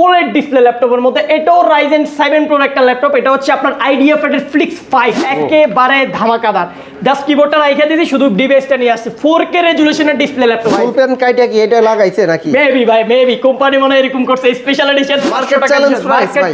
OLED display ল্যাপটপের মধ্যে এটাও Ryzen 7 Pro একটা ল্যাপটপ। এটা হচ্ছে আপনার আইডিয়া ফ্যাটের Flix 5 একেবারে ধামাকাদার। জাস্ট কিবোর্ডটা রাইখা দিয়েছি, শুধু ডিভাইসটা নিয়ে আসছে। 4K রেজোলিউশনের ডিসপ্লে ল্যাপটপ। ফুল প্যান কাইটা কি এটা লাগাইছে নাকি? মেবি ভাই, মেবি কোম্পানি মনে এরকম করছে, special edition market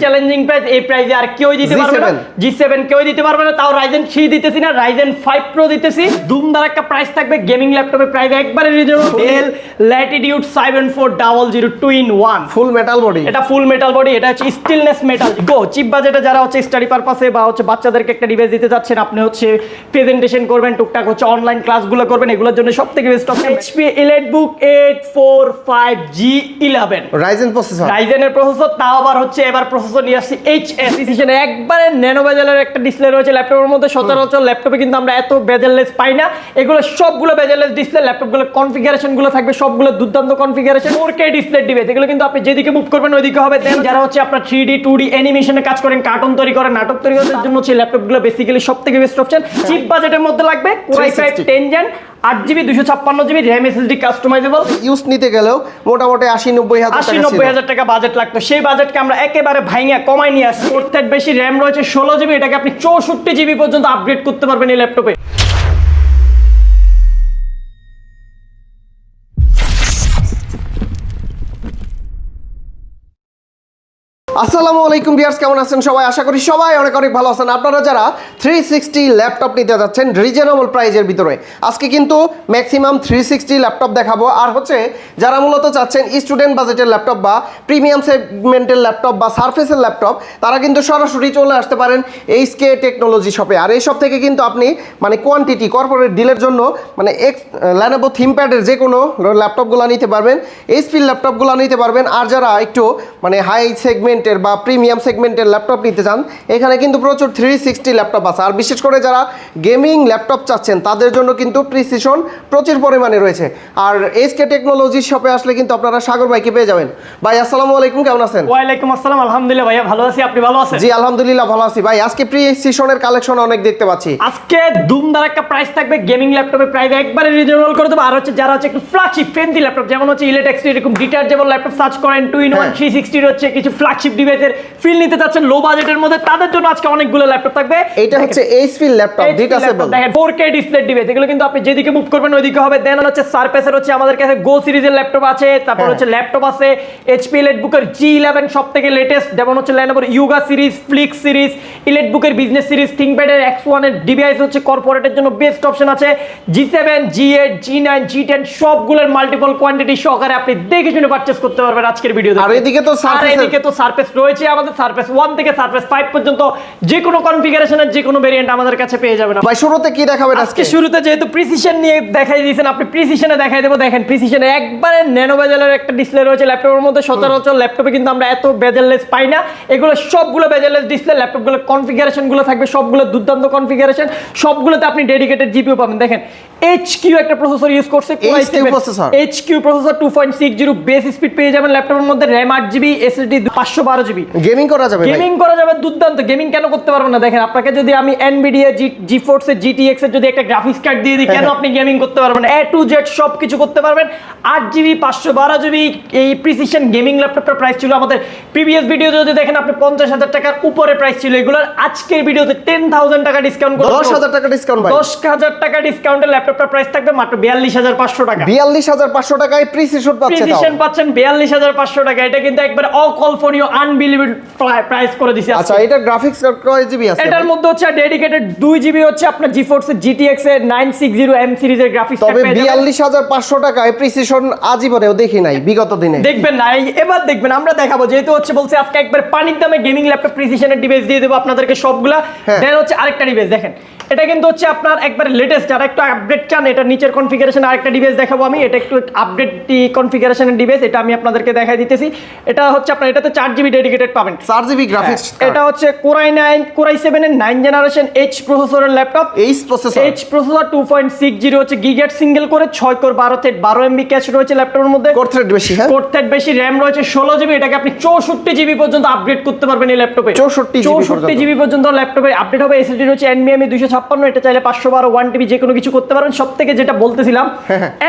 challenging price. এই প্রাইসে আর কেউ দিতে পারবে না, G7 কেউ দিতে পারবে না। তাও Ryzen 3 দিতেছি না, Ryzen 5 Pro দিতেছি। ধুমধার একটা প্রাইস থাকবে। গেমিং ল্যাপটপের প্রাইস একবারে রিজনেবল। Dell Latitude 7400 2-in-1 ফুল মেটাল বডি। এটা ফুল মেটাল বডি, এটা হচ্ছে স্টিলনেস মেটাল। গো চিপ বাজেটে যারা হচ্ছে স্টাডি পারপাসে বা হচ্ছে বাচ্চাদেরকে একটা ডিভাইস দিতে যাচ্ছেন, আপনি হচ্ছে প্রেজেন্টেশন করবেন, টুকটাক হচ্ছে অনলাইন ক্লাসগুলো করবেন, এগুলোর জন্য সবথেকে best option HP EliteBook 845G11 Ryzen processor. রাইজেনের প্রসেসর, তাও আবার হচ্ছে এবার প্রসেসর নিয়ে আসছে HS প্রিসিশনে। একবারে ন্যানো বেজেলের একটা ডিসপ্লে রয়েছে ল্যাপটপের মধ্যে। সচরাচর ল্যাপটপে কিন্তু আমরা এত বেজেললেস পাই না। এগুলো সবগুলো বেজেললেস ডিসপ্লে। ল্যাপটপগুলো কনফিগারেশনগুলো থাকবে সবগুলো দুর্দান্ত কনফিগারেশন। 4K ডিসপ্লে ডিভাইস, এগুলো কিন্তু আপনি যেদিকে মুভ করবেন ওইদিকে হবে। দেন যারা হচ্ছে আপনার 3D 2D অ্যানিমেশনে কাজ করেন, কার্টুন তৈরি করেন, নাটক তৈরি করার জন্য হচ্ছে ল্যাপটপগুলো বেসিক্যালি সবথেকে বেস্ট অপশন। চিপ বাজেটের মধ্যে লাগবে Core i5 10 Gen 8GB 256GB RAM SSD customisable. Use নিতে গেলেও মোটামুটি 80-90 হাজার টাকা বাজেট লাগতো। সেই বাজেটকে আমরা একেবারে ভাঙিয়া কমাই নিয়ে আসছি। ওর থেকে বেশি RAM রয়েছে 16GB, এটাকে আপনি 64GB পর্যন্ত আপগ্রেড করতে পারবেন এই ল্যাপটপে। আসসালামু আলাইকুম ভিউয়ার্স, কেমন আছেন সবাই? আশা করি সবাই অনেক অনেক ভালো আছেন। আপনারা যারা 360 ল্যাপটপ নিতে যাচ্ছেন রিজনেবল প্রাইজের ভিতরে, আজকে কিন্তু ম্যাক্সিমাম 360 ল্যাপটপ দেখাবো। আর হচ্ছে যারা মূলত চাচ্ছেন স্টুডেন্ট বাজেটের ল্যাপটপ বা প্রিমিয়াম সেগমেন্টের ল্যাপটপ বা সারফেসের ল্যাপটপ, তারা কিন্তু সরাসরি চলে আসতে পারেন HK টেকনোলজি শপে। আর এই শপ থেকে কিন্তু আপনি মানে কোয়ান্টিটি কর্পোরেট ডিলের জন্য মানে Lenovo ThinkPad-এর যে কোনো ল্যাপটপগুলো নিতে পারবেন, HP ল্যাপটপগুলো নিতে পারবেন। আর যারা একটু মানে হাই সেগমেন্ট বা প্রিমিয়াম সেগমেন্টের ল্যাপটপ নিতে চান, এখানে কিন্তু প্রচুর 360 ল্যাপটপ আছে। আর বিশেষ করে যারা গেমিং ল্যাপটপ চাচ্ছেন তাদের জন্য কিন্তু প্রিসিশন প্রচুর পরিমাণে রয়েছে। আর HK টেকনোলজি শপে আসলে কিন্তু আপনারা সাগর ভাইকে পেয়ে যাবেন। ভাই আসসালামু আলাইকুম, কেমন আছেন? ওয়ালাইকুম আসসালাম, আলহামদুলিল্লাহ ভাইয়া ভালো আছি, আপনি ভালো আছেন? জি আলহামদুলিল্লাহ ভালো আছি। ভাই আজকে প্রিসিশনের কালেকশন অনেক দেখতে পাচ্ছি। আজকে ধুমধার একটা প্রাইস থাকবে। গেমিং ল্যাপটপের প্রাইস একবারে রিজনেবল করে দেবো। আর হচ্ছে যারা হচ্ছে একটু ফ্ল্যাগশিপ ফ্রেন্ডলি ল্যাপটপ, যেমন হচ্ছে Elite X এরকম ডিটাচেবল ল্যাপটপ সার্চ করেন, 2-in-1 360 হচ্ছে কিছু ফ্ল্যাগশিপ ডিভাইসের ফিল নিতে চাচ্ছেন লো বাজেটের মধ্যে, তাদের জন্য আজকে অনেকগুলো ল্যাপটপ থাকবে। এটা হচ্ছে HP ল্যাপটপ ডিটাচেবল, দেখেন 4K ডিসপ্লে ডিভাইস, এগুলো কিন্তু আপনি যেদিকে মুভ করবেন ওইদিকে হবে। দেন হচ্ছে সারফেসের হচ্ছে আমাদের কাছে গো সিরিজের ল্যাপটপ আছে, তারপর হচ্ছে ল্যাপটপ আছে HP EliteBook-এর G11 সবথেকে লেটেস্ট, যেমন হচ্ছে Lenovo Yoga series, Flix series, EliteBook-এর বিজনেস সিরিজ, ThinkPad-এর X1 এর ডিভাইস হচ্ছে কর্পোরেটের জন্য বেস্ট অপশন আছে। G7 G8 G9 G10 সবগুলোর মাল্টিপল কোয়ান্টিটি সহকারে আপনি দেখে শুনে পারচেজ করতে পারবেন আজকের ভিডিওতে। আর এদিকে তো সারফেস রয়েছে আমাদের, সারফেস 1 থেকে সারফেস 5 পর্যন্ত যে কোনো কনফিগারেশনের যে কোনো ভেরিয়েন্ট আমাদের কাছে পেয়ে যাবেন। ভাই শুরুতে কি দেখাবেন আজকে? শুরুতে যেহেতু প্রিসিশন নিয়ে দেখাই দিয়েছেন, আপনি প্রিসিশনে দেখাই দেবো। দেখেন প্রিসিশনে একবারে ন্যানো বেজেলের একটা ডিসপ্লে রয়েছে ল্যাপটপের মধ্যে। সচরাচর ল্যাপটপে কিন্তু আমরা এত বেজেললেস পাই না। এগুলো সবগুলো বেজেললেস ডিসপ্লে। ল্যাপটপগুলো কনফিগারেশনগুলো থাকবে সবগুলো দুর্দান্ত কনফিগারেশন, সবগুলোতে আপনি ডেডিকেটেড জিপিইউ পাবেন। দেখেন HQ একটা প্রসেসর ইউজ করছে, HQ প্রসেসর 2.60 বেস স্পিড পেয়ে যাবেন ল্যাপটপের মধ্যে। RAM 8GB SSD 512GB। Gaming করা যাবে, গেমিং করা যাবে দুর্দান্ত। গেমিং কেন করতে পারবেন না? দেখেন আপনাকে যদি আমি NVIDIA GeForce এর GTX এর যদি একটা গ্রাফিক্স কার্ড দিয়ে দিই, কেন আপনি গেমিং করতে পারবেন না? A to Z সব কিছু করতে পারবেন। 8GB 512GB এই প্রিসিশন গেমিং ল্যাপটপটার প্রাইস ছিল আমাদের প্রিভিয়াস ভিডিও যদি দেখেন আপনি 50,000 টাকার উপরে প্রাইস ছিল এগুলোর। আজকের ভিডিওতে 10,000 টাকা ডিসকাউন্ট করে 10,000 টাকা ডিসকাউন্ট ভাই। 10,000 টাকা ডিসকাউন্টের ল্যাপটপটার প্রাইস থাকবে মাত্র 42,500 টাকা। 42,500 টাকায় প্রিসিশন পাচ্ছেন 42,500 টাকা। এটা কিন্তু একবার অকল্পনীয় আনবিলিভেবল প্রাইস করে দিয়েছে। আচ্ছা এটা গ্রাফিক্স কার্ড কয় জিবি আছে? এটার মধ্যে হচ্ছে ডেডিকেটেড 2GB হচ্ছে আপনার GeForce এর GTX এর 960M সিরিজের গ্রাফিক্স কার্ড পেয়ে যাবেন। 42,500 টাকায় প্রিসিশন আজীবনেও দেখি নাই বিগত দিনে। দেখবেন না, এবার দেখবেন, আমরা দেখাবো। যেহেতু হচ্ছে বলছে আজকে একবার পানির দামে গেমিং ল্যাপটপ প্রিসিশনের ডিভাইস দিয়ে দেবো আপনাদেরকে সবগুলা। দেন হচ্ছে আরেকটা ডিভাইস দেখেন, এটা কিন্তু হচ্ছে আপনার একবার লেটেস্ট, যারা একটু আপডেট চান, এটা নিচের কনফিগারেশন আরেকটা ডিভাইস দেখাবো আমি। এটা একটু আপডেট কনফিগারেশনের ডিভাইস, এটা আমি আপনাদেরকে দেখাই দিতেছি। এটা হচ্ছে আপনার এটাতে 4GB জিবি ডেডিকেটেড পাবেন। 4GB গ্রাফিক্স এটা হচ্ছে কোরাই 9 কোরাই 7 এর 9 জেনারেশন এইচ প্রসেসরের laptop. H processor, H processor 2.60 হচ্ছে গিগাহার্টজ সিঙ্গেল করে 6 কোর 12 থ্রেড 12 এমবি ক্যাশ রয়েছে ল্যাপটপের মধ্যে। কোর থ্রেড বেশি, হ্যাঁ কোর থ্রেড বেশি, র‍্যাম রয়েছে 16GB। এটাকে আপনি 64GB পর্যন্ত আপগ্রেড করতে পারবেন এই ল্যাপটপে। 64GB পর্যন্ত ল্যাপটপে আপডেট হবে। এসএসডি রয়েছে NVMe 256, এটা চাইলে 512 1TB যে কোনো কিছু করতে পারবেন। সবথেকে যেটা বলতেছিলাম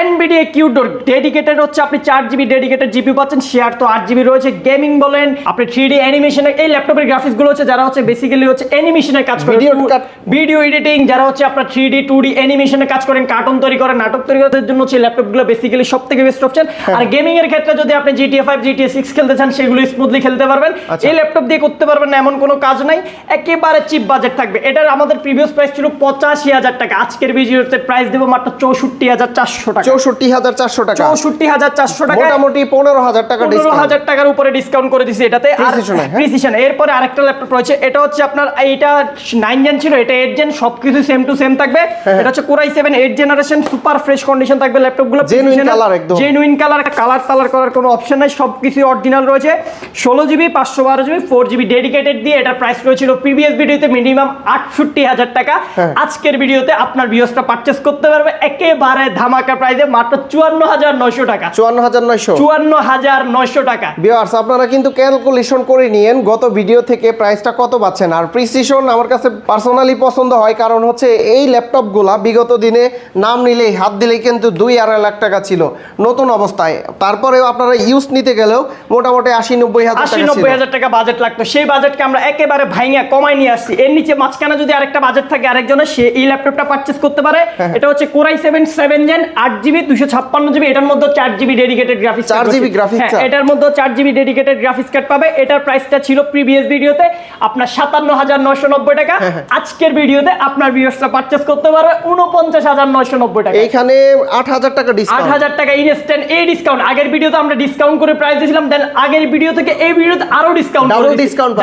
NVIDIA QDOR ডেডিকেটেড হচ্ছে আপনি 4GB ডেডিকেটেড জিপিইউ পাচ্ছেন, শেয়ার তো 8GB রয়েছে। গেমিং বলেন, আপনি 3D অ্যানিমেশনে এই ল্যাপটপের গ্রাফিক্স গুলো হচ্ছে যারা হচ্ছে বেসিক্যালি হচ্ছে অ্যানিমেশনের কাজ করে, ভিডিও এডিটিং, যারা হচ্ছে আপনার 3D 2D অ্যানিমেশনে কাজ করেন, কার্টুন তৈরি করেন, নাটক তৈরি করার জন্য হচ্ছে ল্যাপটপগুলো বেসিক্যালি সবথেকে বেস্ট অপশন। আর গেমিং এর ক্ষেত্রে যদি আপনি GTA 5 GTA 6 খেলতে চান সেগুলো স্মুথলি খেলতে পারবেন। এই ল্যাপটপ দিয়ে করতে পারবেন না এমন কোনো কাজ নাই, একেবারে চিপ বাজেট থাকবে। এটার আমাদের প্রিভিয়াস প্রাইস ছিল 85,000 টাকা, আজকের ভিডিওতে প্রাইস দেব মাত্র 64,400 টাকা। 64,400 টাকা, 64,400 টাকা, মোটামুটি 15,000 টাকা ডিসকাউন্ট, 15,000 টাকার উপরে ডিসকাউন্ট করে দিছি এটাতে। আর প্রিসিশন এরপরে আরেকটা ল্যাপটপ রয়েছে, এটা হচ্ছে আপনার এইটা 9 জেন ছিল, এটা 8 জেন, সবকিছু সেম টু সেম থাকবে। এটা হচ্ছে core i 7 8 generation, super fresh condition থাকবে ল্যাপটপগুলো, জেনুইন কালার, একদম জেনুইন কালার, কালার করার কোনো অপশন নাই, সবকিছু অরিজিনাল রয়েছে। 16GB 512GB 4GB ডেডিকেটেড দিয়ে এটার প্রাইস রয়েছিল প্রিভিয়াস ভিডিওতে মিনিমাম 68,000 টাকা। আজকের ভিডিওতে আপনার ভিউয়ার্সরা পারচেজ করতে পারবে একেবারে ধামাকা প্রাইসে মাত্র 54,900 টাকা। 54,900 টাকা। ভিউয়ার্স আপনারা কিন্তু ক্যালকুলেশন করে নিয়েন গত ভিডিও থেকে প্রাইসটা কত পাচ্ছেন। আর প্রিসিশন আমার কাছে পার্সোনালি পছন্দ হয়, কারণ হচ্ছে এই ল্যাপটপগুলা বিগত দিনে নাম নিলেই হাত দিলেই কিন্তু 2-2.5 লাখ টাকা ছিল নতুন অবস্থায়। তারপরেও আপনারা ইউজ নিতে গেলেও মোটামুটি 80-90,000 টাকা বাজেট লাগতো। সেই বাজেটকে আমরা একেবারে ভাঙিয়া কমাই নিয়ে আসছি। এর নিচে মাঝখানে যদি আরেকটা বাজেট থাকে আরেকজনের, সে এই ল্যাপটপটা পারচেজ করতে পারে। এটা হচ্ছে কোরাই 7 7 জেন 8GB 256GB, এটার মধ্যে 4GB dedicated graphics, 4GB graphics, এটার মধ্যে 4GB ডেডিকেটেড গ্রাফিক্স কার্ড পাবে। এটার প্রাইসটা ছিল প্রিভিয়াস ভিডিওতে আপনার 57,990 টাকা। আজকের ভিডিওতে আপনার ভিউয়ার্সরা পারচেজ করতে পারবে 49,990 টাকা। এইখানে 8,000 টাকা ডিসকাউন্ট, 8,000 টাকা ইনস্ট্যান্ট এই ডিসকাউন্ট। আগের ভিডিওতে আমরা ডিসকাউন্ট করে প্রাইস দিয়েছিলাম, দেন আগের ভিডিও থেকে এই ভিডিওতে আরো ডিসকাউন্ট,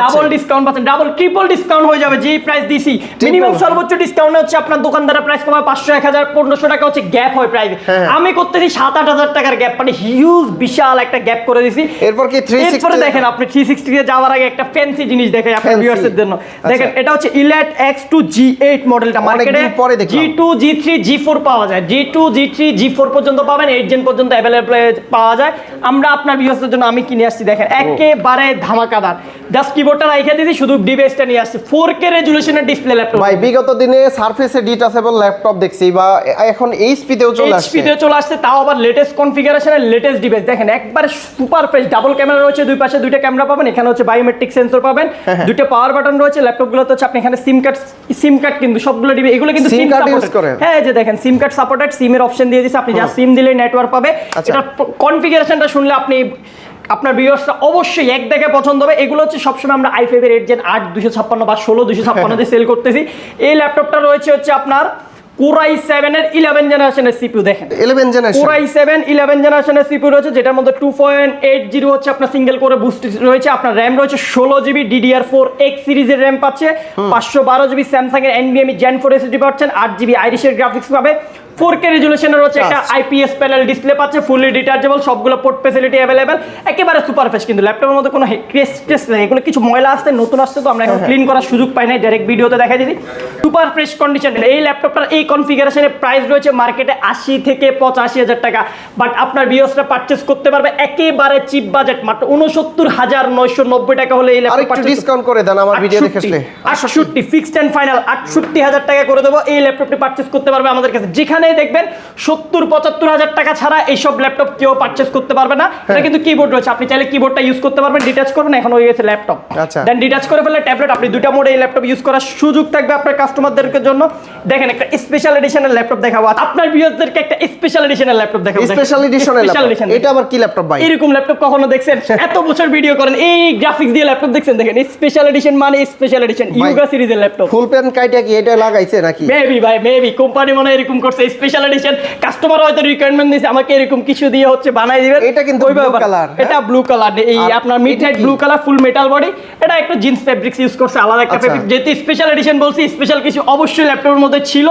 ডাবল ডিসকাউন্ট পাচ্ছেন, ডাবল ট্রিপল ডিসকাউন্ট হয়ে যাবে যেই প্রাইস দিছি। মিনিমাম সর্বোচ্চ ডিসকাউন্ট হচ্ছে আপনার দোকানদারের প্রাইস কমায় 500 1000 1500 টাকা হচ্ছে গ্যাপ হয় প্রাইস। আমি করতেছি 7-8,000 টাকার গ্যাপ, মানে হিউজ বিশাল একটা গ্যাপ করে দিছি। এরপর কি 360 এরপরে দেখেন আপনি 360 এ যাওয়ার আগে একটা ফ্যান্সি জিনিস দেখাই আপনার ভিউয়ার্সদের জন্য। দেখেন এটা হচ্ছে Elite X2 G8 মডেলটা, মার্কেটে G2 G3 G4 পাওয়া যায়, G2 G3 G4 পর্যন্ত পাবেন, 8 জেন পর্যন্ত अवेलेबल পাওয়া যায়। আমরা আপনার ভিউয়ার্সদের জন্য আমি কিনে আসছি, দেখেন একেবারে ধামাকাদার। জাস্ট কিবোর্ডটা রাইখা দিয়েছি, শুধু ডিভাইসটা নিয়ে আসছি। 4K রেজোলিউশনের ডিসপ্লে ল্যাপটপ। ভাই বিগত দিনে সারফেসে ডিটাচেবল ল্যাপটপ দেখছি, বা এখন HP তেও চলে আসছে, HP তেও চলে আসছে, তাও আবার লেটেস্ট কনফিগারেশনের লেটেস্ট ডিভাইস। দেখেন একবারে সুপার ফ্রেশ, ডাবল ক্যামেরা রয়েছে, দুই পাশে দুইটা ক্যামেরা পাবেন, এখানে হচ্ছে বায়োমেট্রিক সেন্সর পাবেন, দুইটা পাওয়ার বাটন রয়েছে। ল্যাপটপগুলোতে হচ্ছে আপনি এখানে সিম কার্ড কিন্তু সবগুলো ডিভাইস এগুলো কিন্তু সিম কার্ড ইউজ করে। হ্যাঁ এই যে দেখেন সিম কার্ড সাপোর্টেড, সিমের অপশন দিয়ে দিয়েছে, আপনি যা সিম দিলে নেটওয়ার্ক পাবে। এটা কনফিগারেশনটা শুনলে আপনি আপনার ভিউয়ার্সরা অবশ্যই এক দেখে পছন্দ হবে। এগুলো হচ্ছে সবসময় আমরা i5 এর 8 জেন 8 256 বা 16 256 দিয়ে সেল করতেছি। এই ল্যাপটপটা রয়েছে হচ্ছে আপনার কোরাই 7 এর 11 জেনারেশনের সিপিইউ। দেখেন 11 জেনারেশন কোরাই 7 11 জেনারেশনের সিপিইউ রয়েছে, যেটার মধ্যে 2.80 হচ্ছে আপনার সিঙ্গেল কোরে বুস্ট রয়েছে। আপনার র‍্যাম রয়েছে 16GB DDR4X সিরিজের র‍্যাম পাচ্ছে, 512GB স্যামসাং এর NVMe Gen 4 SSD পাচ্ছেন, 8GB আইরিশের গ্রাফিক্স পাবে, 4K রেজোলিউশনের হচ্ছে একটা IPS প্যানেল ডিসপ্লে পাচ্ছে, ফুললি ডিটাচেবল, সবগুলো পোর্ট ফ্যাসিলিটি अवेलेबल, একেবারে সুপার ফ্রেশ। কিন্তু ল্যাপটপের মধ্যে কোনো টেস্ট নেই, এগুলো কিছু ময়লা আসছে, নতুন আসছে, তো আমরা এখন ক্লিন করার সুযোগ পাই নাই, ডাইরেক্ট ভিডিওতে দেখাই দিই। সুপার ফ্রেশ কন্ডিশন এই ল্যাপটপটার এই কনফিগারেশনের প্রাইস রয়েছে মার্কেটে 80 থেকে 85,000 টাকা, বাট আপনার ভিউয়ার্সরা পারচেজ করতে পারবে একেবারে চিপ বাজেট মাত্র 69,990 টাকা হলে এই ল্যাপটপ আরেকটু ডিসকাউন্ট করে দেন আমার ভিডিও দেখে আসলে। 68 ফিক্সড এন্ড ফাইনাল 68,000 টাকা করে দেব। এই ল্যাপটপটি পারচেজ করতে পারবে আমাদের কাছে, যেখানে দেখবেন 70-75,000 টাকা ছাড়া এইসব ল্যাপটপ কেউ পারচেজ করতে পারবে না। এটা কিন্তু কিবোর্ড রয়েছে, আপনি চাইলে কিবোর্ডটা ইউজ করতে পারবেন, ডিটাচ করবেন, এখন হয়ে গেছে ল্যাপটপ। আচ্ছা, দেন ডিটাচ করে ফেললে ট্যাবলেট, আপনি দুইটা মোডে এই ল্যাপটপ ইউজ করার সুযোগ থাকবে আপনার কাস্টমারদের জন্য। দেখেন একটা স্পেশাল এডিশনের ল্যাপটপ দেখাবো আপনার ভিউয়ারদেরকে, একটা স্পেশাল এডিশনের ল্যাপটপ দেখাবো। স্পেশাল এডিশনের ল্যাপটপ, এটা আবার কি ল্যাপটপ ভাই? এরকম ল্যাপটপ কখনো দেখছেন? এত বছর ভিডিও করেন, এই গ্রাফিক্স দিয়ে ল্যাপটপ দেখছেন? দেখেন স্পেশাল এডিশন মানে স্পেশাল এডিশন, ইউগা সিরিজের ল্যাপটপ। ফুল প্যান কাইটা কি এটা লাগাইছে নাকি? মেবি ভাই, মেবি কোম্পানি মনে এরকম করছে, স্পেশাল এডিশন, কাস্টমার হয়তো রিকোয়ারমেন্ট দিয়েছে আমাকে এরকম কিছু দিয়ে হচ্ছে বানাই দিবেন। এটা কিন্তু ওই blue ব্যাপার। color, এটা ব্লু কালার, এই আর আপনার মিড এটা নাইট কি? ব্লু কালার, ফুল মেটাল বডি। এটা একটু জিন্স ফেব্রিক্স ইউজ করছে, আলাদা একটা আচ্ছা। ফেব্রিক। যেহেতু স্পেশাল এডিশন বলছি, স্পেশাল কিছু অবশ্যই ল্যাপটপের মধ্যে ছিল,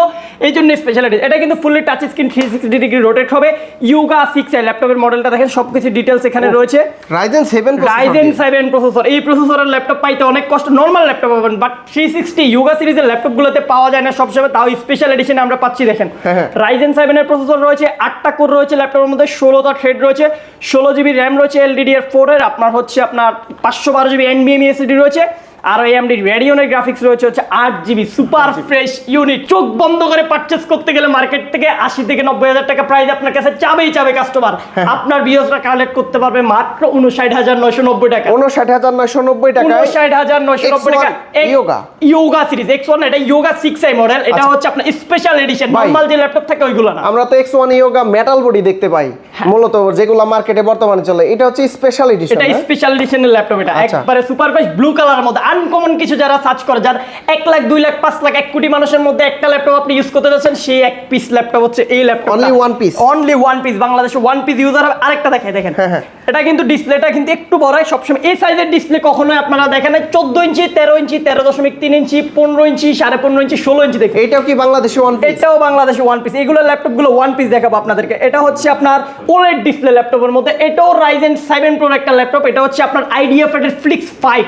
এই জন্য স্পেশাল এডিশন। এটা কিন্তু fully touch screen 360 degree rotate হবে। ইয়োগা 6 ল্যাপটপের মডেলটা দেখেন, সবকিছু ডিটেলস এখানে রয়েছে। Ryzen 7 Ryzen 7 প্রসেসর, এই প্রসেসরের ল্যাপটপ পাইতে অনেক কষ্ট, নরমাল ল্যাপটপ পাবেন, বাট 360 ইয়োগা সিরিজের ল্যাপটপগুলোতে পাওয়া যায় না সবসময়, তাও স্পেশাল এডিশনে আমরা পাচ্ছি। দেখেন হ্যাঁ। Ryzen 7 এর প্রসেসর রয়েছে, 8টা কোর রয়েছে ল্যাপটপের মধ্যে, 16টা থ্রেড রয়েছে, 16 জিবি র্যাম রয়েছে LDDR4 এর, আপনার 512 জিবি NVMe SSD রয়েছে, আর AMD রেডিয়নের গ্রাফিক্স রয়েছে 8 জিবি সুপার ফ্রেশ ইউনিট। চোখ বন্ধ করে পারচেজ করতে গেলে মার্কেট থেকে 80 থেকে 90 হাজার টাকা প্রাইস আপনার কাছে চাবে কাস্টমার। আপনার বিয়সরা কালেক্ট করতে পারবে মাত্র 59,990 টাকা। 59,990 টাকায় 59,990 টাকা। Yoga ইয়োগা সিরিজ X1, এটা ইয়োগা 6i মডেল। এটা আচ্ছা। হচ্ছে আপনার স্পেশাল এডিশন, ভাই, নরমাল যে ল্যাপটপ থাকে ওইগুলো না। আমরা তো X1 Yoga মেটাল বডি দেখতে পাই মূলত, যেগুলো মার্কেটে বর্তমানে চলে। এটা হচ্ছে স্পেশাল এডিশন। এটা স্পেশাল এডিশনের ল্যাপটপ, এটা আচ্ছা। একবারে সুপার ফ্রেশ ব্লু কালারের মধ্যে। আনকমন কিছু যারা সার্চ করে, যার 1 লাখ 2 লাখ 5 লাখ 1 কোটি মানুষের মধ্যে একটা ল্যাপটপ আপনি ইউজ করতে যাচ্ছেন, সেই এক পিস ল্যাপটপ হচ্ছে এই laptop. Only one piece? Only one piece. বাংলাদেশে ওয়ান পিস ইউজার হবে। আরেকটা দেখাই, দেখেন হ্যাঁ। এটা কিন্তু ডিসপ্লেটা কিন্তু একটু বড় হয় সবসময়। এই সাইজের ডিসপ্লে কখনোই আপনারা দেখেন নাই। 14 ইঞ্চি, 13 ইঞ্চি, 13.3 ইঞ্চি, 15 ইঞ্চি, 15.5 ইঞ্চি, 16 ইঞ্চি দেখেন। এইটাও কি বাংলাদেশে ওয়ান পিস? এটাও বাংলাদেশে ওয়ান পিস। এগুলো ল্যাপটপগুলো ওয়ান পিস দেখাবো আপনাদেরকে। এটা হচ্ছে আপনার OLED ডিসপ্লে ল্যাপটপের মধ্যে। এটাও Ryzen 7 Pro একটা ল্যাপটপ। এটা হচ্ছে আপনার IDF এর Flix 5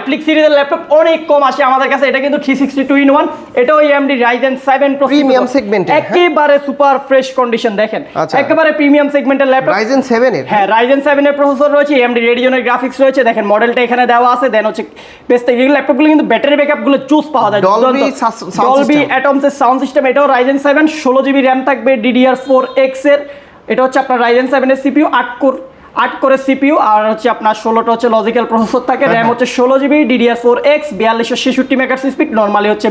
Flix সিরিজের ল্যাপটপ অনেক কম আসে আমাদের কাছে। এটা কিন্তু 360 2-in-1। এটাও AMD Ryzen 7 Pro প্রিমিয়াম সেগমেন্টে, একেবারে সুপার ফ্রেশ কন্ডিশন দেখেন। আচ্ছা। একেবারে প্রিমিয়াম সেগমেন্টের ল্যাপটপ। Ryzen 7 এর? হ্যাঁ, Ryzen 7 এর প্রসেসর রয়েছে, AMD রেডিয়নের গ্রাফিক্স রয়েছে। দেখেন মডেলটা এখানে দেওয়া আছে। দেন হচ্ছে বেস্ট এই ল্যাপটপগুলো কিন্তু ব্যাটারি ব্যাকআপ গুলো চুজ পাওয়া যায়। Dolby Atmos এর সাউন্ড সিস্টেম। এটাও Ryzen 7, 16 জিবি র্যাম থাকবে DDR4X এর। এটা হচ্ছে আপনার Ryzen 7 এর CPU, 8 কোরের CPU, আর হচ্ছে আপনার 16টা হচ্ছে লজিক্যাল প্রসেসর থাকে। র্যাম হচ্ছে 16 GB DDR4X, 4266 megahertz speed. Normally হচ্ছে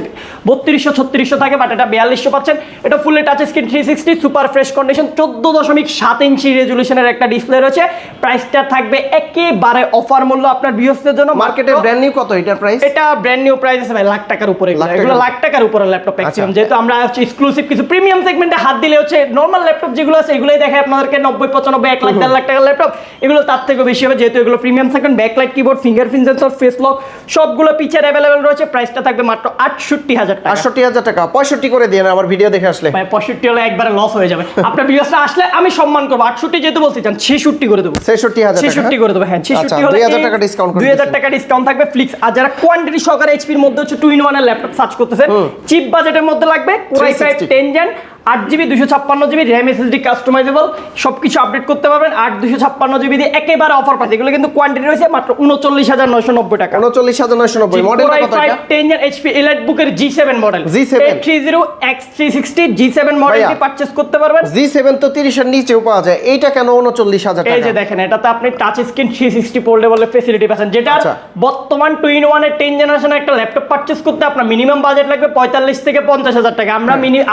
3200-3600 থাকে, বাট এটা 4200 পাচ্ছেন। এটা fully touch screen 360 super fresh condition, 14.7 ইঞ্চি রেজুলেশনের একটা ডিসপ্লে রয়েছে। প্রাইসটা থাকবে একেবারে অফার মূল্য আপনার ভিউয়ারদের জন্য। মার্কেটে ব্র্যান্ড নিউ কত এটার প্রাইস? এটা ব্র্যান্ড নিউ প্রাইস আছে ভাই লাখ টাকার উপরে। এগুলো লাখ টাকার উপরে ল্যাপটপ ম্যাক্সিমাম। যেহেতু আমরা হচ্ছে এক্সক্লুসিভ কিছু প্রিমিয়াম সেগমেন্টে হাত দিলে হচ্ছে নরমাল ল্যাপটপ যেগুলো আছে এগুলোই দেখায় আপনাদেরকে 90-95 1 লাখ 1.5 লাখ টাকার ল্যাপটপ। এগুলো তার থেকে বেশি হবে, যেহেতু এগুলো premium segment. Backlight keyboard, fingerprint sensor, face lock সবগুলো পিছের অ্যাভেলেবেল রয়েছে। প্রাইসটা থাকবে মাত্র 68,000 টাকা। 68,000 টাকা। 65 করে দিয়ে আমার ভিডিও দেখে আসলে ভাই 65 হলে একবারে লস হয়ে যাবে। আপনার ভিউয়ার্সরা আসলে আমি সম্মান করব। 68 যেহেতু বলতে চান 66 করে দেবো। 66,000 টাকা। 66 করে দেবো। হ্যাঁ, 66 হলে 2000 টাকা ডিসকাউন্ট করে 2000 টাকা ডিসকাউন্ট থাকবে ফ্লিক্স। আর যারা কোয়ান্টিটি সহকারে এইচপির মধ্যে হচ্ছে 2-in-1 এর ল্যাপটপ সার্চ করতেছেন, চিপ বাজেটের মধ্যে লাগবে Core i5 10 Gen, 8 GB 256 GB RAM, SSD customisable, সবকিছু আপডেট করতে পারবেন। 8 256 জিবি দিয়ে একেবারে অফার পাচ্ছে। এগুলো কিন্তু কোয়ান্টিটি রয়েছে মাত্র 39,990 টাকা। 39,990। মডেল কত এটা? 10 Gen HP EliteBook এর G7 model, G7 830X360 G7 মডেলটি পারচেজ করতে পারবেন। G7 তো 30 এর নিচেও পাওয়া যায়, এইটা কেন 39,000 টাকা? এই যে দেখেন, এটাতে আপনি টাচ স্ক্রিন 360 পোর্টেবল ফ্যাসিলিটি পাচ্ছেন, যেটা বর্তমান 2-in-1 এর 10 জেনারেশনের একটা ল্যাপটপ পারচেজ করতে আপনার মিনিমাম বাজেট লাগবে 45 থেকে 50,000 টাকা।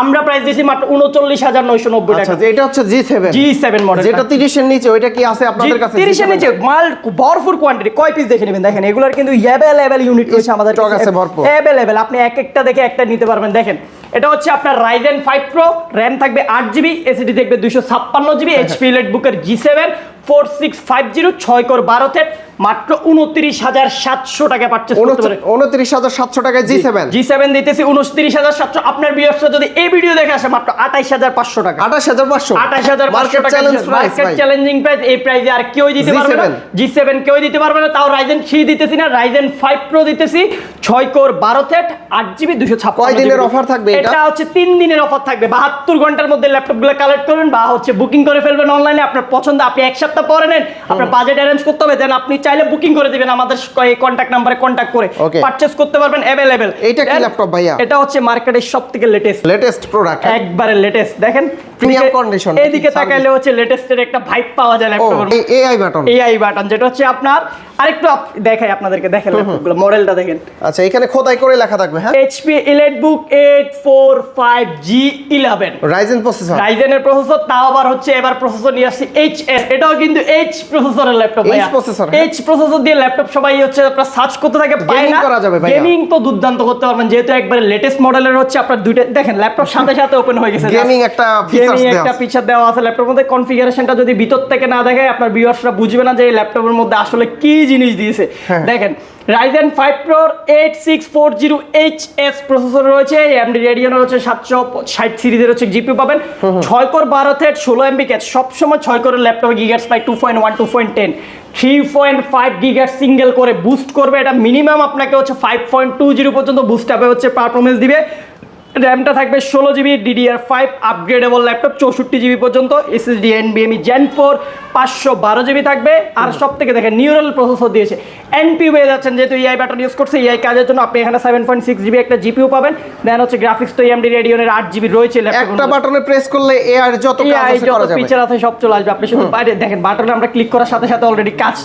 আমরা প্রাইস দিয়েছি মাত্র 39,990 টাকা। আচ্ছা, এটা হচ্ছে G7 মডেল, যেটা 30 এর নিচে, ওইটা কি আছে আপনাদের কাছে? 30 এর নিচে মাল ভরপুর কোয়ান্টিটি। কয় পিস দেখে নেবেন দেখেন, এগুলোর কিন্তু অ্যাভেলেবল ইউনিট রয়েছে আমাদের স্টক আছে ভরপুর। অ্যাভেলেবল, আপনি এক একটা দেখে একটা নিতে পারবেন। দেখেন এটা হচ্ছে আপনার Ryzen 5 Pro, র্যাম থাকবে 8 জিবি, SSD থাকবে 256 জিবি, HP EliteBook এর G7 4650 6 কোর 12 থ্রেড, মাত্র 29,700 টাকা পারচেজ করতে পারে। 29,700 টাকায় G7 দিতেছি 29,700। আপনার ভিউয়ার্সরা যদি এই ভিডিও দেখে আসে মাত্র 28,500 টাকা। 28,500 28,500 টাকা মার্কেট চ্যালেঞ্জিং প্রাইস। এই প্রাইসে আর কেউ দিতে পারবে না। G7 কেউ দিতে পারবে না। তাও Ryzen 3 দিতেছি না, Ryzen 5 Pro দিতেছি 6 কোর 12 থ্রেড, 8 জিবি 256। কয় দিনের অফার থাকবে এটা? এটা হচ্ছে 3 দিনের অফার থাকবে। 72 ঘন্টার মধ্যে ল্যাপটপগুলো কালেক্ট করবেন বা হচ্ছে বুকিং করে ফেলবেন অনলাইনে। আপনার পছন্দ, আপনি এক সপ্তাহ পরে নেন, আপনার বাজেট অ্যারেঞ্জ করতে হবে, দেন আপনি চাইলে বুকিং করে দিবেন আমাদের এই কন্টাক্ট নাম্বারে কন্টাক্ট করে পারচেজ করতে পারবেন। अवेलेबल। এটা কি ল্যাপটপ ভাইয়া? এটা হচ্ছে মার্কেটের সবথেকে লেটেস্ট প্রোডাক্ট, একবারে লেটেস্ট। দেখেন প্রিমিয়াম কন্ডিশন। এইদিকে তাকাইলে হচ্ছে লেটেস্টের একটা ভাইব পাওয়া যায় ল্যাপটপের। AI বাটন যেটা হচ্ছে আপনার আরেকটু দেখাই আপনাদেরকে। দেখেন ল্যাপটপগুলো, মডেলটা দেখেন। আচ্ছা, এখানে খোদাই করে লেখা থাকবে। হ্যাঁ, HP EliteBook 845G11 Ryzen processor, রাইজেনের প্রসেসর। তাও আবার হচ্ছে এবার প্রসেসর নিয়ে আসছে HS। এটাও কিন্তু H প্রসেসরের ল্যাপটপ ভাইয়া, প্রসেসর, H এইচ প্রসেসর দিয়ে ল্যাপটপ সবাই হচ্ছে আপনার সার্চ করতে থাকে, পায় Gaming না। করা যাবে ভাইয়া। গেমিং তো দুর্দান্ত করতে পারবেন, যেহেতু একবারে লেটেস্ট মডেলের হচ্ছে আপনার দুইটা দেখেন ল্যাপটপ সাথে সাথে ওপেন হয়ে গেছে। গেমিং একটা ফিচারস গেমিং দেওয়া একটা আছে। ফিচার দেওয়া আছে ল্যাপটপের মধ্যে। কনফিগারেশনটা যদি ভিতর থেকে না দেখে আপনার ভিউয়ার্সরা বুঝবে না যে এই ল্যাপটপের মধ্যে আসলে কি জিনিস দিয়েছে। দেখেন Ryzen 5 Pro 8640HS প্রসেসর রয়েছে, AMD Radeon রয়েছে 760 সিরিজের হচ্ছে জিপিইউ পাবেন, 6 কোর 12 থ্রেড 16 MB ক্যাচ। সবসময় 6 কোরের ল্যাপটপে গিগাহার্টজ পাই 2.1 2.10 3.5 গিগাহার্টজ সিঙ্গেল করে বুস্ট করবে। এটা মিনিমাম আপনাকে হচ্ছে 5.20 পর্যন্ত বুস্ট আপে হচ্ছে পারফরমেন্স দিবে। র্যামটা থাকবে 16GB DDR5 upgradeable laptop 64GB পর্যন্ত, SSD NVMe Gen 4 512GB থাকবে। আর সব থেকে দেখেন নিউরাল প্রসেসর দিয়েছে, NPU পেয়ে যাচ্ছেন, যেহেতু AI বাটন ইউজ করছে AI কাজের জন্য আপনি এখানে 7.6GB একটা GPU পাবেন। দেন হচ্ছে গ্রাফিক্স তো AMD Radeon-এর 8GB রয়েছে একটা বাটনে প্রেস করলে AI এর যত কাজ AI আছে যত করা যাবে। ফিচার আছে সব চলে আসবে। আপনি শুধু বাইরে দেখেন বাটনে আমরা ক্লিক করার সাথে সাথে অলরেডি কাজ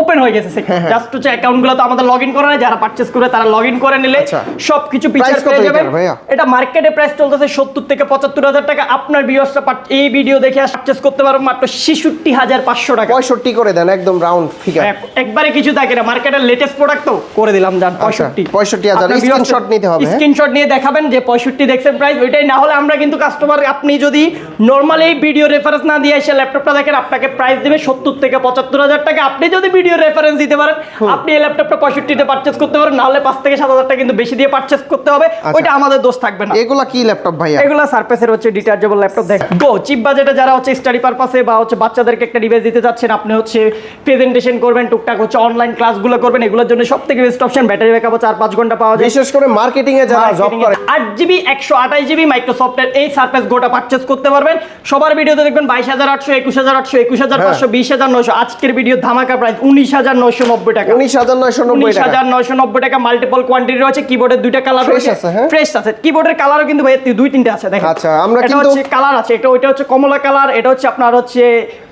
ওপেন হয়ে গেছে। জাস্ট হচ্ছে অ্যাকাউন্টগুলো তো আমাদের লগইন করা নাই, যারা পারচেজ করে তারা লগইন করে নিলে আচ্ছা। সবকিছু ফিচার Price কত পেয়ে যাবেন। এটার ভাইয়া? এটা মার্কেটে প্রাইস চলতেছে 70 থেকে 75,000 টাকা। আপনার ভিউয়ার্সরা এই ভিডিও দেখে পারচেজ করতে পারবেন মাত্র 66,500 টাকা। 65 করে দেন, একদম রাউন্ড ফিগার। একবারে কিছু থাকে না, মার্কেটের লেটেস্ট প্রোডাক্ট তো করে দিলাম জান 65। 65,000 স্ক্রিনশট নিতে হবে। স্ক্রিনশট নিয়ে দেখাবেন যে 65 দেখছেন প্রাইস, ওইটাই না হলে আমরা কিন্তু কাস্টমার, আপনি যদি নরমাল এই ভিডিও রেফারেন্স না দিয়ে এসে ল্যাপটপটা দেখেন আপনাকে প্রাইস দিবে 70 থেকে 75,000 টাকা। আপনি যদি ভিডিও রেফারেন্স দিতে পারেন আপনি এই ল্যাপটপটা 65 তে পারচেজ করতে পারেন, না হলে 5 থেকে 7,000 টাকা কিন্তু বেশি দিয়ে পারচেজ করতে হবে। ওইটা আমাদের দোষ থাকবে না। এগুলা কি ল্যাপটপ ভাইয়া? এগুলো সারফেসের হচ্ছে ডিটাচেবল ল্যাপটপ। দেখেন গো চিপ বাজেটে যারা হচ্ছে স্টাডি পারপাসে বা হচ্ছে বাচ্চাদেরকে একটা ডিভাইস দিতে যাচ্ছেন, আপনি হচ্ছে প্রেজেন্টেশন করবেন, টুকটাক হচ্ছে অনলাইন ক্লাসগুলো করবেন, এগুলোর জন্য সবথেকে বেস্ট অপশন। ব্যাটারি ব্যাকআপও 4-5 ঘন্টা পাওয়া যায়। বিশেষ করে মার্কেটিং এ যারা জব করে 8GB 128GB মাইক্রোসফটের এই সারফেস গোটা পারচেজ করতে পারবেন। সবার ভিডিওতে দেখবেন 22,800 21,800 21,500 20,900। আজকের ভিডিও ধামাকা প্রাইস 19,990 টাকা। 19,990 টাকা। 19,990 টাকা। মাল্টিপল কোয়ান্টিটি রয়েছে, কিবোর্ডের দুইটা কালার Fresh রয়েছে, আছে, হ্যাঁ? ফ্রেশ আছে। কিবোর্ডের কালারও কিন্তু ভাই 2-3টা আছে দেখেন। আচ্ছা, আমরা এটা কিন্তু হচ্ছে কালার আছে, ওইটা হচ্ছে কমলা কালার, এটা হচ্ছে আপনার হচ্ছে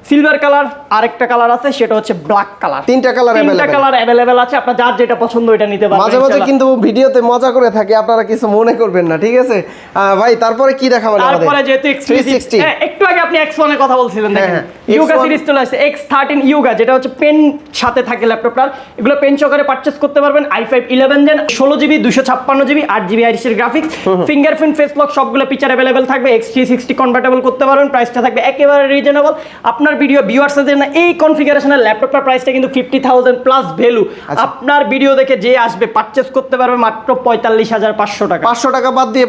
সিলভার কালার, আরেকটা কালার আছে সেটা হচ্ছে ব্ল্যাক কালার। 3টা কালার তিনটা अवेलेबल। কালার अवेलेबल আছে, আপনার যার যেটা পছন্দ ওইটা নিতে পারবেন। মাঝে মাঝে ইনশাআল্লাহ। কিন্তু ভিডিওতে মজা করে থাকি, আপনারা কিছু মনে করবেন না, ঠিক আছে ভাই? তারপরে কি দেখাবেন আমাদের? তারপরে যেহেতু এক্সক্লুসিভ 360 একটু আগে আপনি X1 এর কথা বলছিলেন, দেখেন হ্যাঁ, ইউগা X1 সিরিজ চলে আসছে, X13 ইউগা, যেটা হচ্ছে পেন সাথে থাকে ল্যাপটপটার। এগুলো পেন সহকারে পারচেজ করতে পারবেন। i5 11 gen 16GB 256GB 8GB আইরিশের গ্রাফিক্স, ফিঙ্গারপ্রিন্ট ফেস লক সবগুলো ফিচার अवेलेबल থাকবে। X360 কনভার্টেবল করতে পারবেন। প্রাইসটা থাকবে একেবারে রিজনেবল। আপনার ভিডিও ভিউয়ার্সদের জন্য এই কনফিগারেশনের ল্যাপটপটার প্রাইসটা কিন্তু 50,000 প্লাস ভ্যালু। আপনার ভিডিও দেখে যে আসবে পারচেজ করতে পারবে মাত্র 45,500 টাকা। 500 টাকা বাদ দিয়ে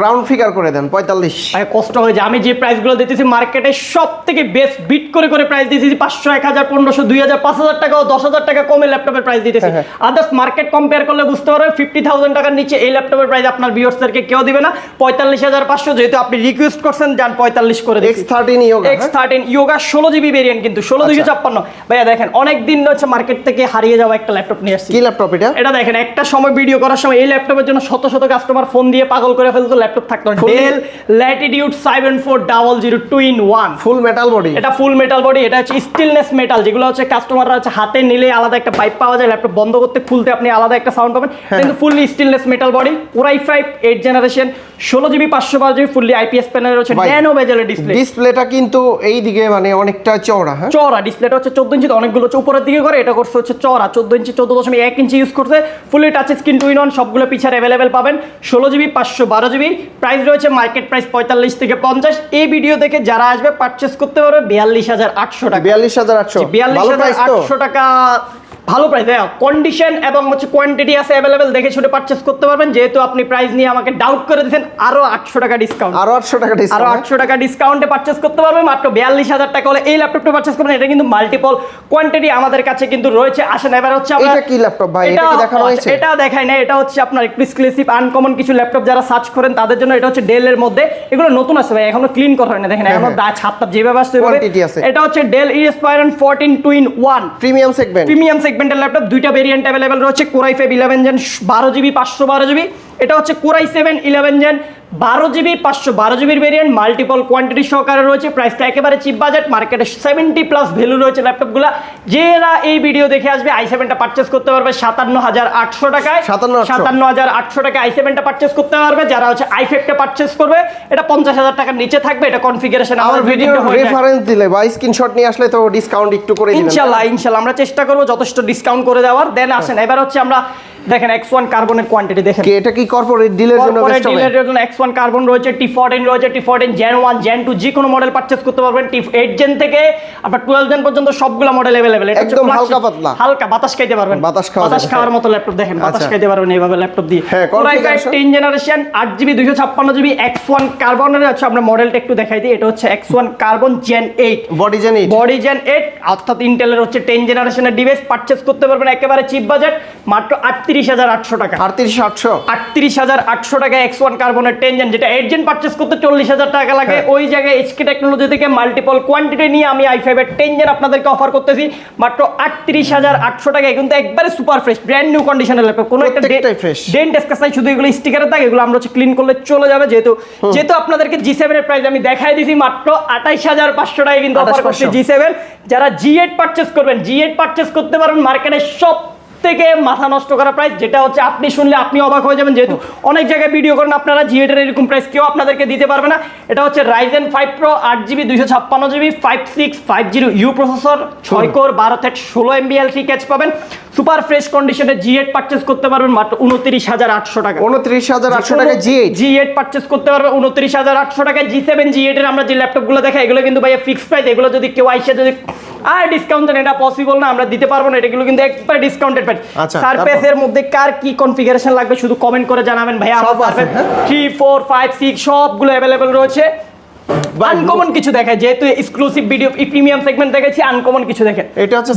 রাউন্ড ফিগার করে দেন 45। কষ্ট হয়ে যায়, আমি যে প্রাইসগুলো দিতেছি মার্কেটে সব থেকে বেস্ট বিট করে প্রাইস দিতেছি 500 1000 1500 2000 5000 টাকা ও 10,000 টাকা কমে ল্যাপটপের প্রাইস দিতেছি। আদার্স মার্কেট কম্পেয়ার করলে বুঝতে পারবে 50,000 টাকার নিচে এই ল্যাপটপের প্রাইস আপনার ভিউয়ার্সদেরকে কেউ দিবে না। 45,500 যেহেতু আপনি রিকোয়েস্ট করছেন যান 45 করে দিচ্ছি। X13 yoga, X13 yoga 16GB variant কিন্তু 16,256। ভাইয়া দেখেন অনেক দিন হচ্ছে মার্কেট থেকে হারিয়ে যাওয়া একটা ল্যাপটপ নিয়ে আসছি। কি ল্যাপটপ এটা? এটা দেখেন একটা সময় ভিডিও করার সময় এই ল্যাপটপের জন্য শত শত কাস্টমার ফোন দিয়ে পাগল করে ফেলতো, ল্যাপটপ থাকতো না। ডেল ল্যাটিটিউড 7400 2-in-1 ফুল মেটাল বডি। এটা ফুল মেটাল বডি, এটা হচ্ছে স্টিলনেস মেটাল, যেগুলো হচ্ছে কাস্টমাররা হচ্ছে হাতে নিলে আলাদা একটা পাইপ পাওয়া যায়, ল্যাপটপ বন্ধ করতে খুলতে আপনি আলাদা একটা সাউন্ড পাবেন, কিন্তু fully stillness metal body. Core i5 8 generation 16GB 512GB fully IPS প্যানেলের হচ্ছে ন্যানো বেজেলের ডিসপ্লে। ডিসপ্লেটা কিন্তু এই দিকে মানে অনেকটা চওড়া, হ্যাঁ চওড়া ডিসপ্লেটা হচ্ছে 14 ইঞ্চি, অনেকগুলো হচ্ছে উপরের দিকে করে, এটা করছে হচ্ছে চওড়া 14 ইঞ্চি 14.1 ইঞ্চি ইউজ করছে। ফুললি টাচ স্ক্রিন 2-in-1 সবগুলো পিছার अवेलेबल পাবেন। 16GB 512GB প্রাইস রয়েছে মার্কেট প্রাইস 45 থেকে 50। এই ভিডিও দেখে যারা আসবে পারচেজ করতে পারবে 42,800 টাকা। 42,800 ভালো প্রাইস তো। 42,800 টাকা ভালো প্রাইস। কন্ডিশন এবং হচ্ছে কোয়ান্টিটি আছে अवेलेबल, দেখে শুনে পারচেজ করতে পারবেন। যেহেতু আপনি প্রাইস নিয়ে আমাকে ডাউট করে দিয়েছেন, আরো 800 টাকা ডিসকাউন্ট, আরো 800 টাকা আরো ডিসকাউন্ট, 800 টাকা ডিসকাউন্টে পারচেজ করতে পারবে মাত্র 42,000 টাকা হলে এই ল্যাপটপটা পারচেজ করবেন। এটা কিন্তু মাল্টিপল কোয়ান্টিটি আমাদের কাছে কিন্তু রয়েছে। আসেন এবার হচ্ছে আমরা এটা কি ল্যাপটপ ভাই? এটা কি দেখানো হয়েছে? এটা দেখাই না, এটা হচ্ছে আপনার এক্সক্লুসিভ আনকমন কিছু ল্যাপটপ যারা সার্চ করেন তাদের জন্য। এটা হচ্ছে ডেলের মধ্যে, এগুলো নতুন আছে ভাই, এখনো ক্লিন করা হয় না, দেখেন এখনো ছাপটা যেভাবে আসছে কোয়ান্টিটি আছে। এটা হচ্ছে Dell Inspiron 14 2-in-1 premium segment. Premium সেগমেন্টের ল্যাপটপ, দুইটা ভেরিয়েন্ট अवेलेबल রয়েছে। Core i5 11 gen 12GB 512GB এটা হচ্ছে কোরাই 7 11 জেন 12 GB 512 জিবির ভেরিয়েন্ট, মাল্টিপল কোয়ান্টিটি সহকারে রয়েছে। প্রাইসটা একেবারে চিপ বাজেট, মার্কেটে 70+ ভ্যালু রয়েছে ল্যাপটপগুলো। যারা এই ভিডিও দেখে আসবে i7টা পারচেস করতে পারবে 57,800 টাকায়। 57,800 টাকায় i7টা পারচেস করতে পারবে। যারা হচ্ছে i5টা পারচেস করবে এটা 50,000 টাকার নিচে থাকবে। এটা কনফিগারেশন আমার ভিডিও রেফারেন্স দিলে বা স্ক্রিনশট নিয়ে আসলে তো ডিসকাউন্ট একটু করে দিবেন। ইনশাআল্লাহ আমরা চেষ্টা করব যথেষ্ট ডিসকাউন্ট করে দেওয়ার। দেন আসেন এবার হচ্ছে আমরা দেখেন X1 কার্বনের কোয়ান্টিটি দেখেন। কি এটা কি কর্পোরেট ডিলের জন্য বেস্ট হবে? ডিলের জন্য X1 কার্বন রয়েছে, T14 রয়েছে, T14 Gen 1 Gen 2 যে কোনো মডেল পারচেজ করতে পারবেন। T8 জেন থেকে আপনার 12 জেন পর্যন্ত সবগুলো মডেল अवेलेबल। এটা একদম হালকা পাতলা, হালকা বাতাস খাইতে পারবেন, বাতাস খাওয়ার মতো ল্যাপটপ দেখেন, বাতাস খাইতে পারবেন এইভাবে ল্যাপটপ দিয়ে। Core i5 10 generation 8GB 256GB X1 কার্বনের আছে। আমরা মডেলটা একটু দেখাই দিই। এটা হচ্ছে X1 carbon Gen 8 body gen 8 অর্থাৎ ইন্টেলের হচ্ছে 10 জেনারেশনের ডিভাইস পারচেজ করতে পারবেন একেবারে চিপ বাজেট মাত্র 38,800 টাকা। 38,800 টাকা X1 কার্বনের 10 জেন, যেটা 8 জেন পারচেজ করতে 40,000 টাকা লাগে। ওই জায়গায় HK টেকনোলজি থেকে মাল্টিপল কোয়ান্টিটি নিয়ে আমি i5 এর 10 জেন আপনাদেরকে অফার করতেছি মাত্র 38,800 টাকায়। কিন্তু একবারে সুপার ফ্রেশ ব্র্যান্ড নিউ কন্ডিশনের ল্যাপটপ, কোনো একটা ডেন্ট স্ক্র্যাচ নাই, শুধু এগুলো স্টিকারের দাগ। এগুলো আমরা হচ্ছে ক্লিন করলে চলে যাবে। যেহেতু আপনাদেরকে G7 এর প্রাইস আমি দেখাই দিয়েছি মাত্র 28,500 টাকায় কিন্তু অফার করছি G7। যারা G8 পারচেজ করবেন, G8 পারচেজ করতে পারবেন মার্কেটে সব থেকে মাথা নষ্ট করা প্রাইস, যেটা হচ্ছে আপনি শুনলে আপনি অবাক হয়ে যাবেন। যেহেতু অনেক জায়গায় ভিডিও করেন আপনারা, G8 এর এরকম প্রাইস কেউ আপনাদেরকে দিতে পারবে না। এটা হচ্ছে Ryzen 5 Pro 8GB 256GB 5650U processor, 6 core 12 থেকে 16 MB L3 ক্যাচ পাবেন। সুপার ফ্রেশ কন্ডিশনে G8 পারচেজ করতে পারবেন মাত্র 29,800 টাকা। 29,800 টাকা G8 পারচেজ করতে পারবে 29,800 টাকায়। G7 G8 এর আমরা যে ল্যাপটপগুলো দেখাই এগুলো কিন্তু ভাইয়া ফিক্সড প্রাইস। এগুলো যদি কেউ আইসে যদি আর ডিসকাউন্ট দেন এটা পসিবল না, আমরা দিতে পারবো না। এগুলো কিন্তু একবার ডিসকাউন্টেড প্রাইস। সারফেস এর মধ্যে কার কি কনফিগারেশন লাগবে শুধু কমেন্ট করে জানাবেন ভাইয়া। আমার সারফেস 3 4 5 6 সবগুলো अवेलेबल রয়েছে। আনকমন কিছু দেখায়, যেহেতু এক্সক্লুসিভ ভিডিও প্রিমিয়াম সেগমেন্ট দেখাচ্ছি, আনকমন কিছু দেখেন। এটা হচ্ছে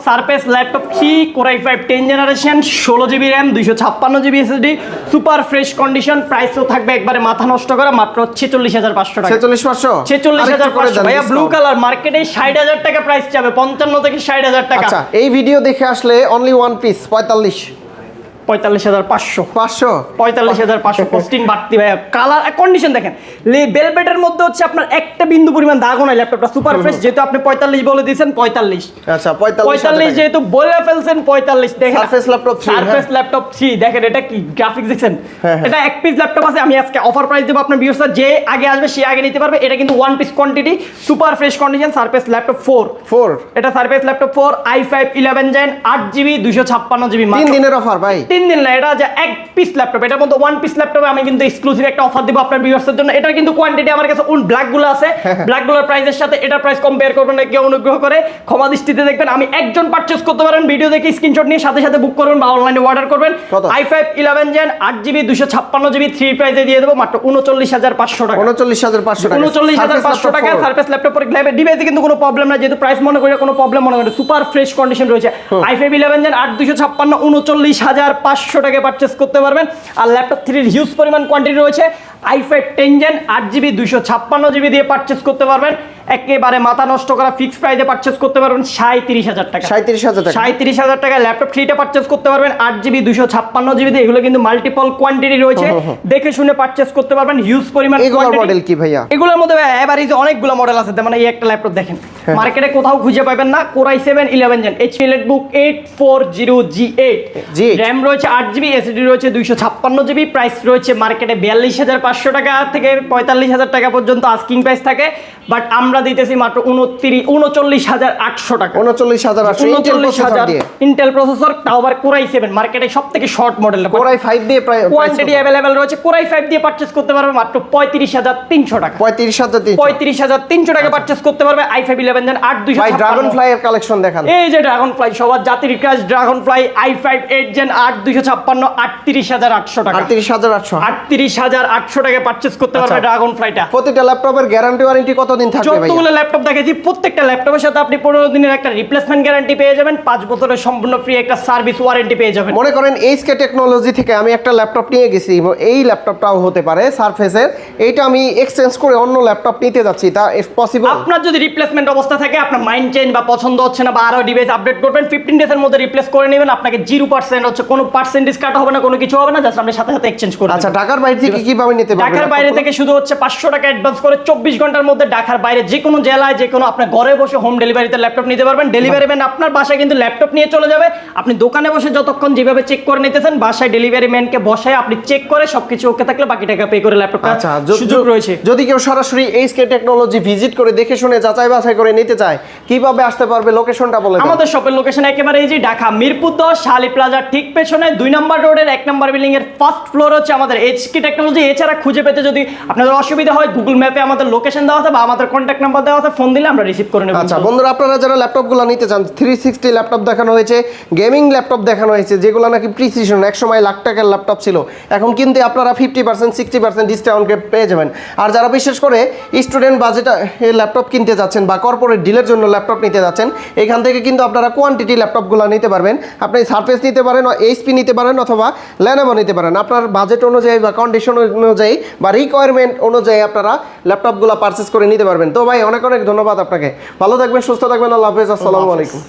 surface laptop 3 Core i5 10 generation 16GB RAM 256GB SSD super fresh condition. প্রাইসও থাকবে একবারে মাথা নষ্ট করা মাত্র 46,500 টাকা। 46,500 ভাইয়া ব্লু কালার মার্কেটে 60,000 টাকা প্রাইস যাবে, 55 থেকে 60,000 টাকা। আচ্ছা এই ভিডিও দেখে আসলে অনলি ওয়ান পিস 45,500 পোস্টিং বাড়তি ভাইয়া। কালার কন্ডিশন দেখেন, বেলভেটের মধ্যে হচ্ছে আপনার একটা বিন্দু পরিমাণ দাগও নাই। ল্যাপটপটা সুপার ফ্রেশ। যেহেতু আপনি 45 বলে দিয়েছেন 45, আচ্ছা 45 যেহেতু বলে ফেলছেন 45 দেখেন। সারফেস ল্যাপটপ 3 দেখেন, এটা কি গ্রাফিক্স দেখছেন। এটা এক পিস ল্যাপটপ আছে। আমি আজকে অফার প্রাইস দেব আপনার ভিউয়ার্সরা, যে আগে আসবে সে আগে নিতে পারবে। এটা কিন্তু one piece quantity, super fresh condition. Surface laptop 4 এটা surface laptop 4 i5 11 gen 8GB 256GB 3 দিনের অফার ভাই। 3 দিন না, এটা যে এক পিস ল্যাপটপ। এটার মধ্যে ওয়ান পিস ল্যাপটপে আমি কিন্তু এক্সক্লুসিভ একটা অফার দেব আপনার ভিউয়ার্সদের জন্য। এটার কিন্তু কোয়ান্টিটি আমার কাছে ব্ল্যাক গুলো আছে, ব্ল্যাক গুলোর প্রাইসের সাথে এটার প্রাইস কম্পেয়ার করবেন না, কেউ অনুগ্রহ করে ক্ষমা দৃষ্টিতে দেখবেন। আমি একজন পারচেজ করতে পারেন, ভিডিও দেখে স্ক্রিনশট নিয়ে সাথে সাথে বুক করবেন বা অনলাইনে অর্ডার করবেন। i5 11 জেন 8GB 256GB 3 প্রাইসে দিয়ে দেব মাত্র 39,500 টাকা। 39,500 টাকা সারফেস ল্যাপটপ পরে ডিভাইসে কিন্তু কোনো প্রবলেম না, যেহেতু প্রাইস মনে করে কোনো প্রবলেম মনে করে। সুপার ফ্রেশ কন্ডিশন রয়েছে। i5 11 জেন 8 256 39,500 টাকা পারচেজ করতে পারবেন। আর ল্যাপটপ 3 হিউজ পরিমাণ কোয়ান্টিটি রয়েছে। i5 10 জেন 8GB 256GB দিয়ে পারচেজ করতে পারবেন একেবারে মাথা নষ্ট করা ফিক্সড প্রাইসে পারচেজ করতে পারবেন 37,000 টাকা। 37,000 টাকা ল্যাপটপ 3টা পারচেজ করতে পারবেন 8GB 256GB দিয়ে। এগুলো কিন্তু মাল্টিপল কোয়ান্টিটি রয়েছে, দেখে শুনে পারচেজ করতে পারবেন। হিউজ পরিমাণ এগুলোর মডেল কি ভাইয়া? এগুলোর মধ্যে এভারেজ অনেকগুলো মডেল আছে। মানে এই একটা ল্যাপটপ দেখেন, মার্কেটে কোথাও খুঁজে পাবেন না। Core i7 11 gen HP Netbook 840G8 RAM রয়েছে 8GB SSD রয়েছে 256GB। প্রাইস রয়েছে মার্কেটে 42,500 টাকা থেকে 45,000 টাকা পর্যন্ত আস্কিং প্রাইস থাকে, বাট আমরা দিতেছি মাত্র 39,800 টাকা। 39,800 ইন্টেল প্রসেসর, তাও আবার Core i7 মার্কেটে সবথেকে শর্ট মডেল। Core i5 দিয়ে প্রায় কোয়ান্টিটি अवेलेबल রয়েছে। Core i5 দিয়ে পারচেজ করতে পারবে মাত্র 35,300 টাকা। 35,300 টাকা পারচেজ করতে পারবে i5 11 জেন 8 256। ভাই ড্রাগন ফ্লাই এর কালেকশন দেখান। এই যে ড্রাগন ফ্লাই, সবার জাতির crush dragon fly i5 8 gen 8 256 38,800 টাকা। 38,800 টাকায় পারচেজ করতে পারবে ড্রাগন ফ্লাইটা। প্রতিটা ল্যাপটপের গ্যারান্টি ওয়ারেন্টি কতদিন থাকবে ভাই? যতগুলো ল্যাপটপ দেখেছি প্রত্যেকটা ল্যাপটপের সাথে আপনি 15 দিনের একটা রিপ্লেসমেন্ট গ্যারান্টি পেয়ে যাবেন, 5 বছরের সম্পূর্ণ ফ্রি একটা সার্ভিস ওয়ারেন্টি পেয়ে যাবেন। মনে করেন এইচকে টেকনোলজি থেকে আমি একটা ল্যাপটপ নিয়ে গেছি, এই ল্যাপটপটাও হতে পারে সারফেসের, এইটা আমি এক্সচেঞ্জ করে অন্য ল্যাপটপ নিতে যাচ্ছি, তা পসিবল? আপনার যদি রিপ্লেসমেন্ট অবস্থা থাকে, আপনার মাইন্ড চেঞ্জ বা পছন্দ হচ্ছে না বা আরো ডিভাইস আপডেট করবেন, 15 ডেজের মধ্যে রিপ্লেস করে নেবেন, আপনাকে 0% হচ্ছে কোনো পার্সেন্টেজ কাটা হবে না, কোনো কিছু হবে না, জাস্ট আপনি সাথে সাথে এক্সচেঞ্জ করে আচ্ছা, দেবেন। ঢাকার বাইরে থেকে কিভাবে নিতে পারবেন? ঢাকার বাইরে থেকে শুধু হচ্ছে 500 টাকা অ্যাডভান্স করে 24 ঘন্টার মধ্যে ঢাকার বাইরে যে কোনো জেলায় যে কোনো আপনার ঘরে বসে হোম ডেলিভারিতে ল্যাপটপ নিতে পারবেন। ডেলিভারি ম্যান আপনার বাসায় কিন্তু ল্যাপটপ নিয়ে চলে যাবে, আপনি দোকানে বসে যতক্ষণ যেভাবে চেক করে নিতেছেন, বাসায় ডেলিভারি ম্যানকে বসায় আপনি চেক করে সবকিছু ওকে থাকলে বাকি টাকা পে করে ল্যাপটপটা আচ্ছা, সুযোগ রয়েছে। যদি কেউ সরাসরি এইচকে টেকনোলজি ভিজিট করে দেখে শুনে যাচাই বাছাই করে নিতে চায়, কিভাবে আসতে পারবে? লোকেশনটা বলে দেন। আমাদের শপের লোকেশন একেবারে এই যে ঢাকা মিরপুর 10 শালি প্লাজার ঠিক পেছনে 2 নম্বর রোডের 1 নম্বর বিল্ডিং এর ফার্স্ট ফ্লোর হচ্ছে আমাদের এইচকে টেকনোলজি। এছাড়া খুঁজে পেতে যদি আপনাদের অসুবিধা হয়, গুগল ম্যাপে আমাদের লোকেশন দেওয়া আছে বা আমাদের কন্ট্যাক্ট নাম্বার দেওয়া আছে, ফোন দিলে আমরা রিসিভ করে নেব। আচ্ছা বন্ধুরা, আপনারা যারা ল্যাপটপগুলো নিতে চান, 360 ল্যাপটপ দেখানো হয়েছে, গেমিং ল্যাপটপ দেখানো হয়েছে, যেগুলো নাকি প্রিসিশন, এক সময় লাখ টাকার ল্যাপটপ ছিল, এখন কিন্তু আপনারা 50% 60% ডিসকাউন্টে পেয়ে যাবেন। আর যারা বিশেষ করে স্টুডেন্ট বাজেট ল্যাপটপ কিনতে যাচ্ছেন বা কর্পোরেট ডিলের জন্য ল্যাপটপ নিতে যাচ্ছেন, এখান থেকে কিন্তু আপনারা কোয়ান্টিটি ল্যাপটপগুলো নিতে পারবেন। আপনি সারফেস নিতে পারেন, এইচপি নিতে পারেন, অথবা লেনোভো নিতে পারেন। আপনার বাজেট অনুযায়ী বা কন্ডিশন অনুযায়ী বা রিকোয়ারমেন্ট অনুযায়ী আপনারা ল্যাপটপগুলো পারচেস করে নিতে পারবেন। তো ভাই অনেক অনেক ধন্যবাদ আপনাকে, ভালো থাকবেন, সুস্থ থাকবেন, আল্লাহ হাফেজ, আসসালামু আলাইকুম।